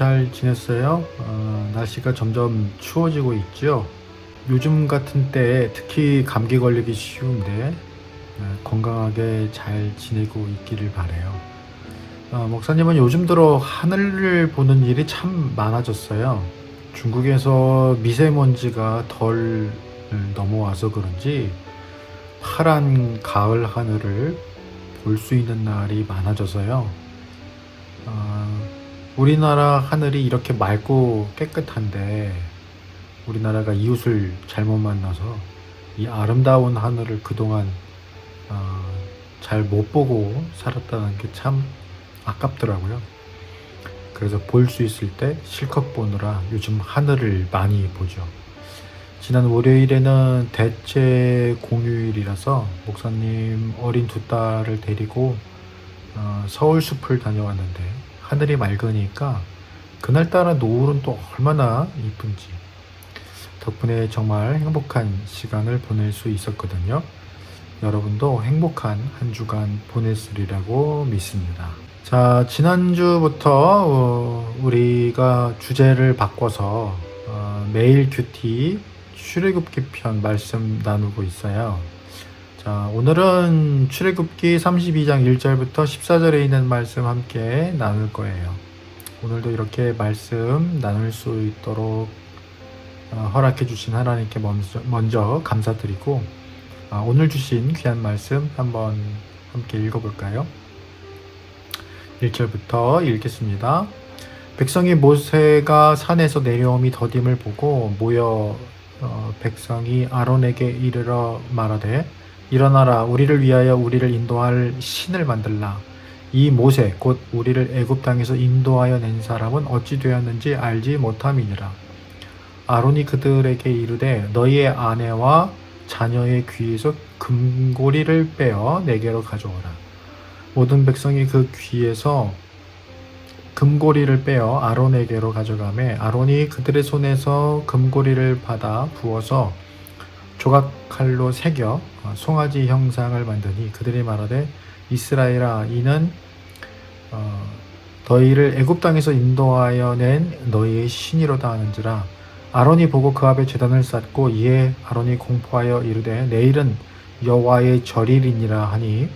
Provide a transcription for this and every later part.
잘 지냈어요? 날씨가 점점 추워지고 있죠? 요즘 같은 때에 특히 감기 걸리기 쉬운데 건강하게 잘 지내고 있기를 바라요. 목사님은 요즘 들어 하늘을 보는 일이 참 많아졌어요. 중국에서 미세먼지가 덜 넘어와서 그런지 파란 가을 하늘을 볼 수 있는 날이 많아져서요. 우리나라 하늘이 이렇게 맑고 깨끗한데 우리나라가 이웃을 잘못 만나서 이 아름다운 하늘을 그동안 잘 못 보고 살았다는 게 참 아깝더라고요. 그래서 볼 수 있을 때 실컷 보느라 요즘 하늘을 많이 보죠. 지난 월요일에는 대체 공휴일이라서 목사님 어린 두 딸을 데리고 서울 숲을 다녀왔는데 하늘이 맑으니까 그날따라 노을은 또 얼마나 이쁜지 덕분에 정말 행복한 시간을 보낼 수 있었거든요. 여러분도 행복한 한 주간 보냈으리라고 믿습니다. 자, 지난주부터 우리가 주제를 바꿔서 매일 큐티 출애굽기 편 말씀 나누고 있어요. 자, 오늘은 출애굽기 32장 1절부터 14절에 있는 말씀 함께 나눌 거예요. 오늘도 이렇게 말씀 나눌 수 있도록 허락해 주신 하나님께 먼저 감사드리고 오늘 주신 귀한 말씀 한번 함께 읽어볼까요? 1절부터 읽겠습니다. 백성이 모세가 산에서 내려옴이 더딤을 보고 모여 백성이 아론에게 이르러 말하되 일어나라, 우리를 위하여 우리를 인도할 신을 만들라. 이 모세 곧 우리를 애굽 땅에서 인도하여 낸 사람은 어찌 되었는지 알지 못함이니라. 아론이 그들에게 이르되 너희의 아내와 자녀의 귀에서 금고리를 빼어 내게로 가져오라. 모든 백성이 그 귀에서 금고리를 빼어 아론에게로 가져가매 아론이 그들의 손에서 금고리를 받아 부어서 조각칼로 새겨 송아지 형상을 만드니 그들이 말하되 이스라엘아, 이는 너희를 애굽 땅에서 인도하여 낸 너희의 신이로다 하는지라. 아론이 보고 그 앞에 제단을 쌓고 이에 아론이 공포하여 이르되 내일은 여호와의 절일이니라 하니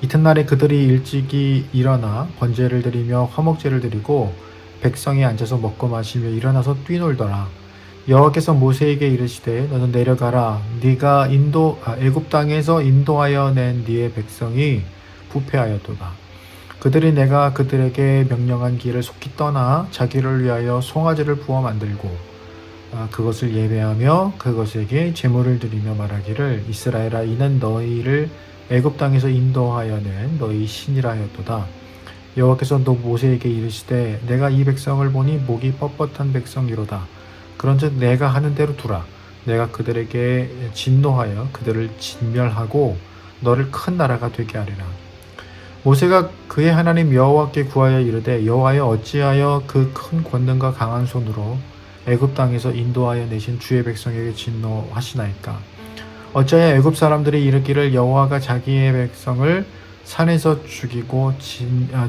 이튿날에 그들이 일찍이 일어나 번제를 드리며 화목제를 드리고 백성이 앉아서 먹고 마시며 일어나서 뛰놀더라. 여호와께서 모세에게 이르시되 너는 내려가라. 네가 애굽 땅에서 인도하여 낸 네의 백성이 부패하였도다. 그들이 내가 그들에게 명령한 길을 속히 떠나 자기를 위하여 송아지를 부어 만들고 그것을 예배하며 그것에게 제물을 드리며 말하기를 이스라엘아, 이는 너희를 애굽 땅에서 인도하여 낸 너희 신이라 하였도다. 여호와께서 또 모세에게 이르시되 내가 이 백성을 보니 목이 뻣뻣한 백성이로다. 그런즉 내가 하는 대로 두라. 내가 그들에게 진노하여 그들을 진멸하고 너를 큰 나라가 되게 하리라. 모세가 그의 하나님 여호와께 구하여 이르되 여호와여, 어찌하여 그 큰 권능과 강한 손으로 애굽 땅에서 인도하여 내신 주의 백성에게 진노하시나이까. 어찌하여 애굽 사람들이 이르기를 여호와가 자기의 백성을 산에서 죽이고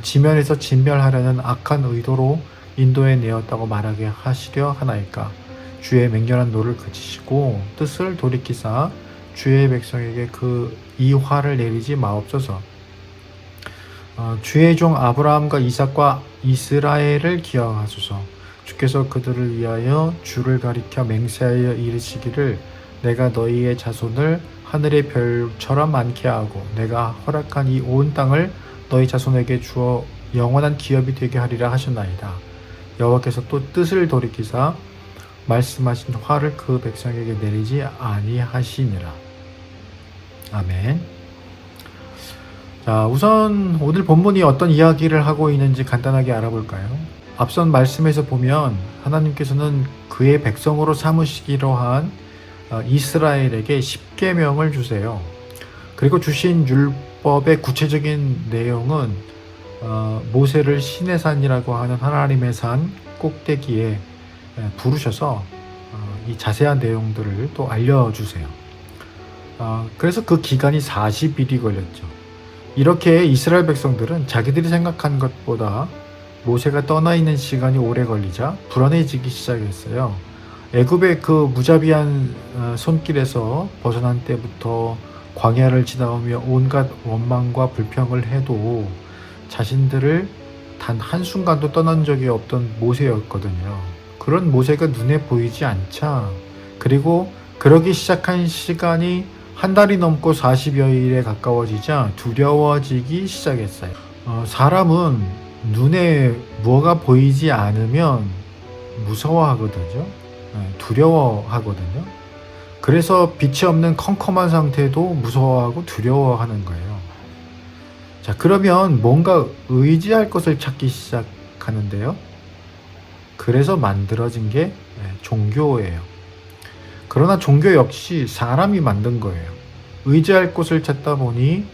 지면에서 진멸하려는 악한 의도로 인도에 내었다고 말하게 하시려 하나이까. 주의 맹렬한 노를 그치시고 뜻을 돌이키사 주의 백성에게 이 화를 내리지 마옵소서. 주의 종 아브라함과 이삭과 이스라엘을 기억하소서. 주께서 그들을 위하여 주를 가리켜 맹세하여 이르시기를 내가 너희의 자손을 하늘의 별처럼 많게 하고 내가 허락한 이 온 땅을 너희 자손에게 주어 영원한 기업이 되게 하리라 하셨나이다. 여호와께서 또 뜻을 돌이키사 말씀하신 화를 그 백성에게 내리지 아니하시니라. 아멘. 자, 우선 오늘 본문이 어떤 이야기를 하고 있는지 간단하게 알아볼까요? 앞선 말씀에서 보면 하나님께서는 그의 백성으로 삼으시기로 한 이스라엘에게 십계명을 주세요. 그리고 주신 율법의 구체적인 내용은 모세를 시내산이라고 하는 하나님의 산 꼭대기에 부르셔서 이 자세한 내용들을 또 알려주세요. 그래서 그 기간이 40일이 걸렸죠. 이렇게 이스라엘 백성들은 자기들이 생각한 것보다 모세가 떠나 있는 시간이 오래 걸리자 불안해지기 시작했어요. 애굽의 그 무자비한 손길에서 벗어난 때부터 광야를 지나오며 온갖 원망과 불평을 해도 자신들을 단 한순간도 떠난 적이 없던 모세였거든요. 그런 모세가 눈에 보이지 않자, 그리고 그러기 시작한 시간이 한 달이 넘고 40여일에 가까워지자 두려워지기 시작했어요. 사람은 눈에 뭐가 보이지 않으면 무서워하거든요. 두려워하거든요. 그래서 빛이 없는 컴컴한 상태도 무서워하고 두려워하는 거예요. 자, 그러면 뭔가 의지할 것을 찾기 시작하는데요. 그래서 만들어진 게 종교예요. 그러나 종교 역시 사람이 만든 거예요. 의지할 곳을 찾다 보니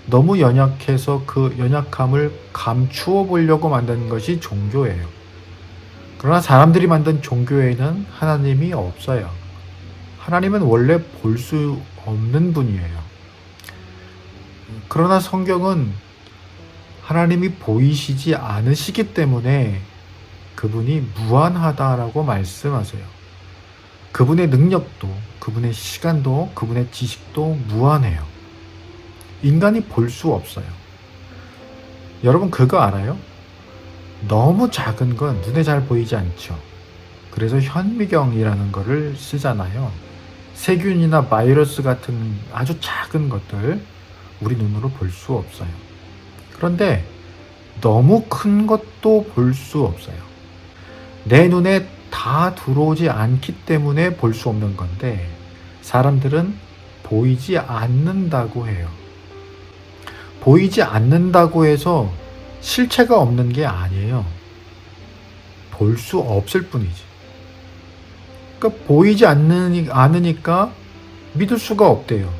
너무 연약해서 그 연약함을 감추어 보려고 만든 것이 종교예요. 그러나 사람들이 만든 종교에는 하나님이 없어요. 하나님은 원래 볼 수 없는 분이에요. 그러나 성경은 하나님이 보이시지 않으시기 때문에 그분이 무한하다라고 말씀하세요. 그분의 능력도, 그분의 시간도, 그분의 지식도 무한해요. 인간이 볼 수 없어요. 여러분 그거 알아요? 너무 작은 건 눈에 잘 보이지 않죠. 그래서 현미경이라는 거를 쓰잖아요. 세균이나 바이러스 같은 아주 작은 것들 우리 눈으로 볼 수 없어요. 그런데 너무 큰 것도 볼 수 없어요. 내 눈에 다 들어오지 않기 때문에 볼 수 없는 건데 사람들은 보이지 않는다고 해요. 보이지 않는다고 해서 실체가 없는 게 아니에요. 볼 수 없을 뿐이지. 그러니까 보이지 않으니까 믿을 수가 없대요.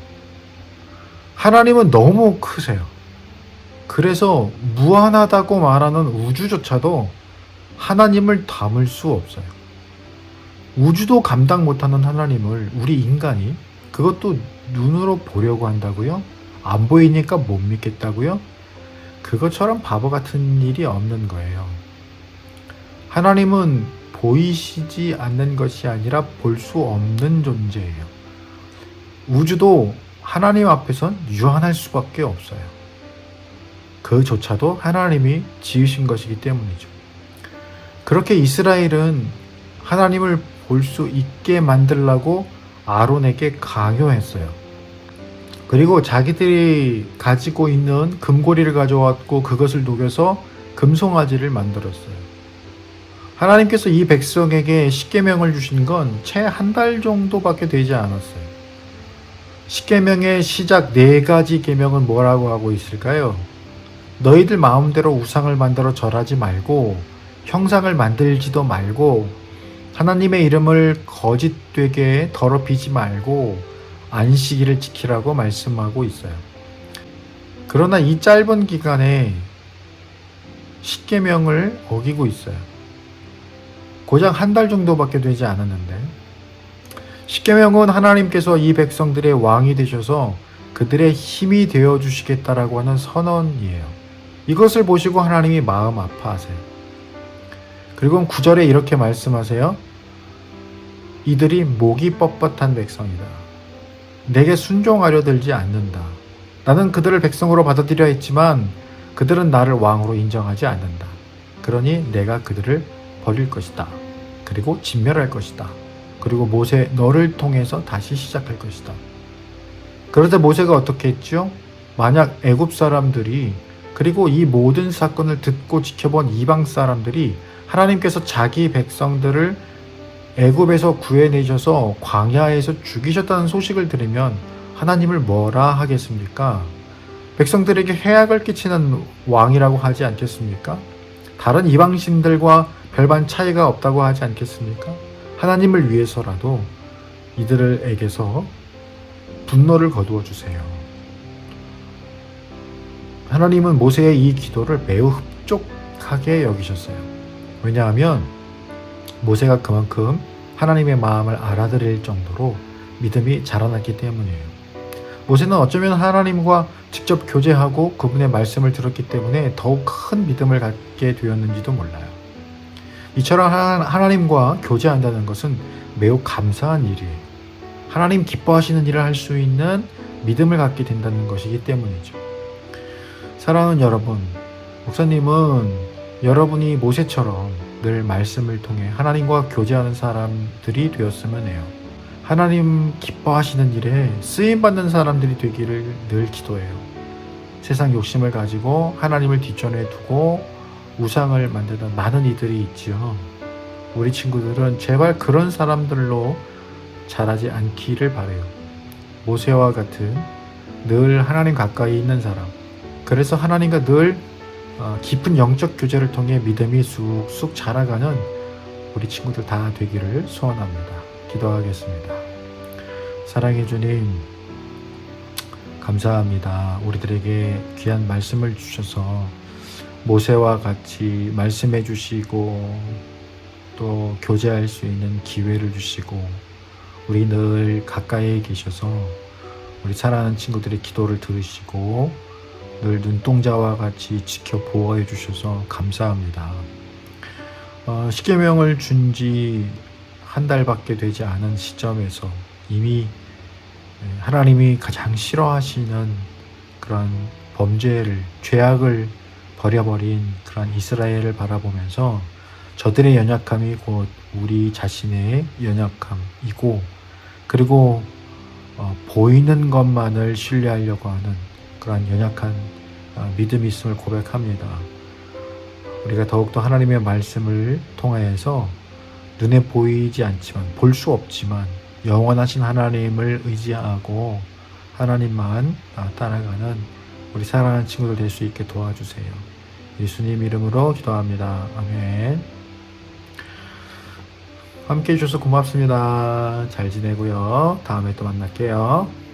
하나님은 너무 크세요. 그래서 무한하다고 말하는 우주조차도 하나님을 담을 수 없어요. 우주도 감당 못하는 하나님을 우리 인간이 그것도 눈으로 보려고 한다고요? 안 보이니까 못 믿겠다고요? 그것처럼 바보 같은 일이 없는 거예요. 하나님은 보이시지 않는 것이 아니라 볼 수 없는 존재예요. 우주도 하나님 앞에선 유한할 수밖에 없어요. 그조차도 하나님이 지으신 것이기 때문이죠. 그렇게 이스라엘은 하나님을 볼 수 있게 만들라고 아론에게 강요했어요. 그리고 자기들이 가지고 있는 금고리를 가져왔고 그것을 녹여서 금송아지를 만들었어요. 하나님께서 이 백성에게 십계명을 주신 건 채 한 달 정도밖에 되지 않았어요. 십계명의 시작 4가지 계명은 뭐라고 하고 있을까요? 너희들 마음대로 우상을 만들어 절하지 말고 형상을 만들지도 말고 하나님의 이름을 거짓되게 더럽히지 말고 안식일을 지키라고 말씀하고 있어요. 그러나 이 짧은 기간에 십계명을 어기고 있어요. 고작 한 달 정도밖에 되지 않았는데 십계명은 하나님께서 이 백성들의 왕이 되셔서 그들의 힘이 되어 주시겠다라고 하는 선언이에요. 이것을 보시고 하나님이 마음 아파하세요. 그리고 9절에 이렇게 말씀하세요. 이들이 목이 뻣뻣한 백성이다. 내게 순종하려 들지 않는다. 나는 그들을 백성으로 받아들여 했지만 그들은 나를 왕으로 인정하지 않는다. 그러니 내가 그들을 버릴 것이다. 그리고 진멸할 것이다. 그리고 모세 너를 통해서 다시 시작할 것이다. 그러자 모세가 어떻게 했죠? 만약 애굽 사람들이 그리고 이 모든 사건을 듣고 지켜본 이방 사람들이 하나님께서 자기 백성들을 애굽에서 구해내셔서 광야에서 죽이셨다는 소식을 들으면 하나님을 뭐라 하겠습니까? 백성들에게 해악을 끼치는 왕이라고 하지 않겠습니까? 다른 이방신들과 별반 차이가 없다고 하지 않겠습니까? 하나님을 위해서라도 이들에게서 분노를 거두어 주세요. 하나님은 모세의 이 기도를 매우 흡족하게 여기셨어요. 왜냐하면 모세가 그만큼 하나님의 마음을 알아들일 정도로 믿음이 자라났기 때문이에요. 모세는 어쩌면 하나님과 직접 교제하고 그분의 말씀을 들었기 때문에 더욱 큰 믿음을 갖게 되었는지도 몰라요. 이처럼 하나님과 교제한다는 것은 매우 감사한 일이에요. 하나님 기뻐하시는 일을 할 수 있는 믿음을 갖게 된다는 것이기 때문이죠. 사랑하는 여러분, 목사님은 여러분이 모세처럼 늘 말씀을 통해 하나님과 교제하는 사람들이 되었으면 해요. 하나님 기뻐하시는 일에 쓰임받는 사람들이 되기를 늘 기도해요. 세상 욕심을 가지고 하나님을 뒷전에 두고 우상을 만드는 많은 이들이 있지요. 우리 친구들은 제발 그런 사람들로 자라지 않기를 바라요. 모세와 같은 늘 하나님 가까이 있는 사람, 그래서 하나님과 늘 깊은 영적 교제를 통해 믿음이 쑥쑥 자라가는 우리 친구들 다 되기를 소원합니다. 기도하겠습니다. 사랑해 주님, 감사합니다. 우리들에게 귀한 말씀을 주셔서 모세와 같이 말씀해 주시고 또 교제할 수 있는 기회를 주시고 우리 늘 가까이에 계셔서 우리 사랑하는 친구들의 기도를 들으시고 늘 눈동자와 같이 지켜 보호해 주셔서 감사합니다. 십계명을 준 지 한 달밖에 되지 않은 시점에서 이미 하나님이 가장 싫어하시는 그런 범죄를, 죄악을 버려버린 그런 이스라엘을 바라보면서 저들의 연약함이 곧 우리 자신의 연약함이고, 그리고 보이는 것만을 신뢰하려고 하는 그런 연약한 믿음이 있음을 고백합니다. 우리가 더욱더 하나님의 말씀을 통하여서 눈에 보이지 않지만, 볼 수 없지만 영원하신 하나님을 의지하고 하나님만 따라가는 우리 사랑하는 친구들 될 수 있게 도와주세요. 예수님 이름으로 기도합니다. 아멘. 함께 해주셔서 고맙습니다. 잘 지내고요. 다음에 또 만날게요.